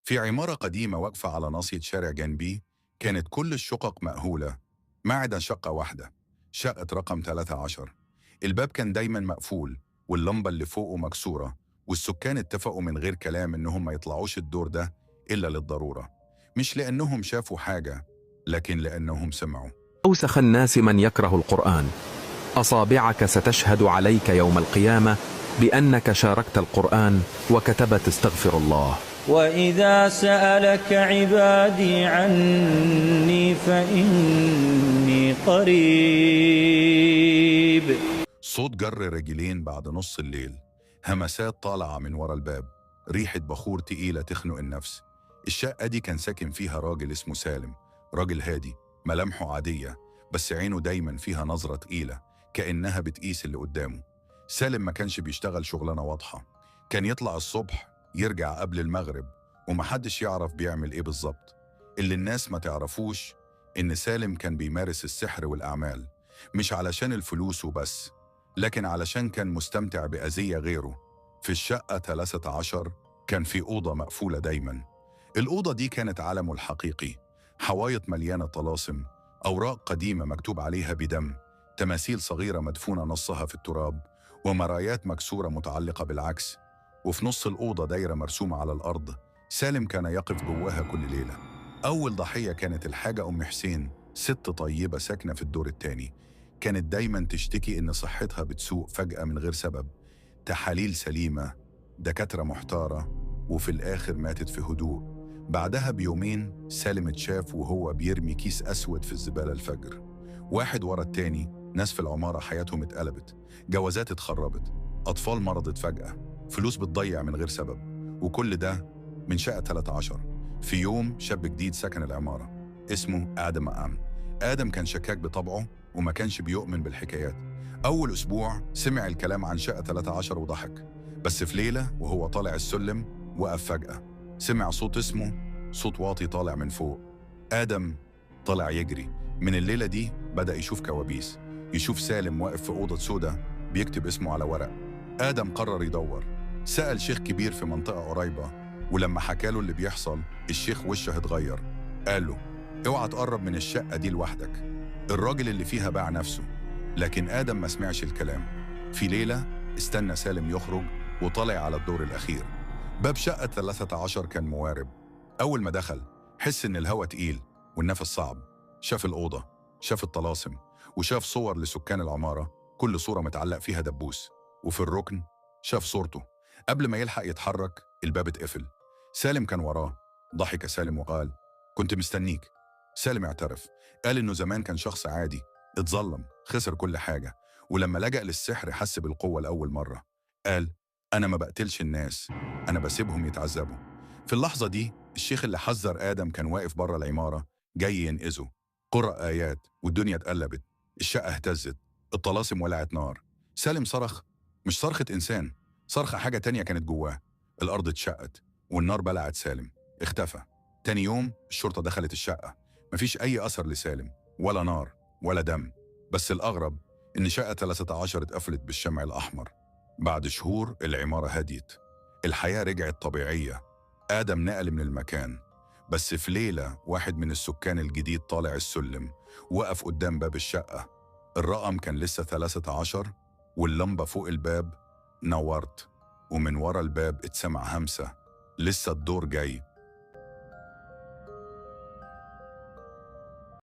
في عمارة قديمة واقفة على ناصية شارع جنبي، كانت كل الشقق مأهولة ما عدا شقة واحدة، شقة رقم 13. الباب كان دايما مقفول واللمبة اللي فوقه مكسورة، والسكان اتفقوا من غير كلام إنهم ما يطلعوش الدور ده إلا للضرورة، مش لأنهم شافوا حاجة لكن لأنهم سمعوا. أوسخ الناس من يكره القرآن. أصابعك ستشهد عليك يوم القيامة بأنك شاركت القرآن وكتبت استغفر الله. وإذا سألك عبادي عني فإني قريب. صوت جر رجلين بعد نص الليل، همسات طالعة من ورا الباب، ريحة بخور تقيلة تخنق النفس. الشقة دي كان ساكن فيها راجل اسمه سالم، راجل هادي، ملامحه عادية بس عينه دايما فيها نظرة تقيلة كأنها بتقيس اللي قدامه. سالم ما كانش بيشتغل شغلانة واضحة، كان يطلع الصبح يرجع قبل المغرب ومحدش يعرف بيعمل ايه بالظبط. اللي الناس ما تعرفوش إن سالم كان بيمارس السحر والأعمال، مش علشان الفلوس وبس لكن علشان كان مستمتع بأذية غيره. في الشقة 13 كان في أوضة مقفولة دايما. الأوضة دي كانت عالمه الحقيقي، حوايط مليانة طلاسم، أوراق قديمة مكتوب عليها بدم، تماثيل صغيرة مدفونة نصها في التراب، ومرايات مكسورة متعلقة بالعكس. وفي نص الأوضة دايرة مرسومة على الأرض، سالم كان يقف جواها كل ليلة. أول ضحية كانت الحاجة أم حسين، ست طيبة ساكنة في الدور التاني، كانت دايما تشتكي إن صحتها بتسوء فجأة من غير سبب، تحاليل سليمة، دكاترة محتارة، وفي الآخر ماتت في هدوء. بعدها بيومين سالم اتشاف وهو بيرمي كيس أسود في الزبالة الفجر. واحد ورا التاني ناس في العمارة حياتهم اتقلبت، جوازات اتخربت، أطفال مرضت فجأة، فلوس بتضيع من غير سبب، وكل ده من شقة 13. في يوم شاب جديد سكن العمارة اسمه آدم أم. آدم كان شكاك بطبعه وما كانش بيؤمن بالحكايات. أول أسبوع سمع الكلام عن شقة 13 وضحك، بس في ليلة وهو طالع السلم وقف فجأة، سمع صوت اسمه، صوت واطي طالع من فوق. آدم طلع يجري. من الليلة دي بدأ يشوف كوابيس، يشوف سالم واقف في أوضة سودة بيكتب اسمه على ورق. آدم قرر يدور، سأل شيخ كبير في منطقة قريبة، ولما حكاله اللي بيحصل الشيخ وشه اتغير، قال له اوعى تقرب من الشقة دي لوحدك، الراجل اللي فيها باع نفسه. لكن آدم ما سمعش الكلام. في ليلة استنى سالم يخرج وطلع على الدور الأخير. باب شقة 13 كان موارب. أول ما دخل حس إن الهوا تقيل والنفس صعب. شاف الأوضة، شاف الطلاسم، وشاف صور لسكان العمارة، كل صورة متعلق فيها دبوس. وفي الركن شاف صورته. قبل ما يلحق يتحرك الباب اتقفل. سالم كان وراه. ضحك سالم وقال كنت مستنيك. سالم اعترف، قال إنه زمان كان شخص عادي، اتظلم، خسر كل حاجة، ولما لجأ للسحر حس بالقوة لأول مرة. قال أنا ما بقتلش الناس، أنا بسيبهم يتعذبوا. في اللحظة دي الشيخ اللي حذر آدم كان واقف بره العمارة جاي ينقذه. قرأ آيات والدنيا اتقلبت، الشقة اهتزت، الطلاسم ولعت نار. سالم صرخ، مش صرخة إنسان، صرخة حاجة تانية كانت جواه. الأرض اتشقت والنار بلعت سالم، اختفى. تاني يوم الشرطة دخلت الشقة، مفيش أي أثر لسالم، ولا نار ولا دم. بس الأغرب إن شقة 13 اتقفلت بالشمع الأحمر. بعد شهور العمارة هديت، الحياة رجعت طبيعية. آدم نقل من المكان، بس في ليلة واحد من السكان الجديد طالع السلم، وقف قدام باب الشقة. الرقم كان لسه 13، واللمبة فوق الباب نورت، ومن ورا الباب اتسمع همسة، لسه الدور جاي.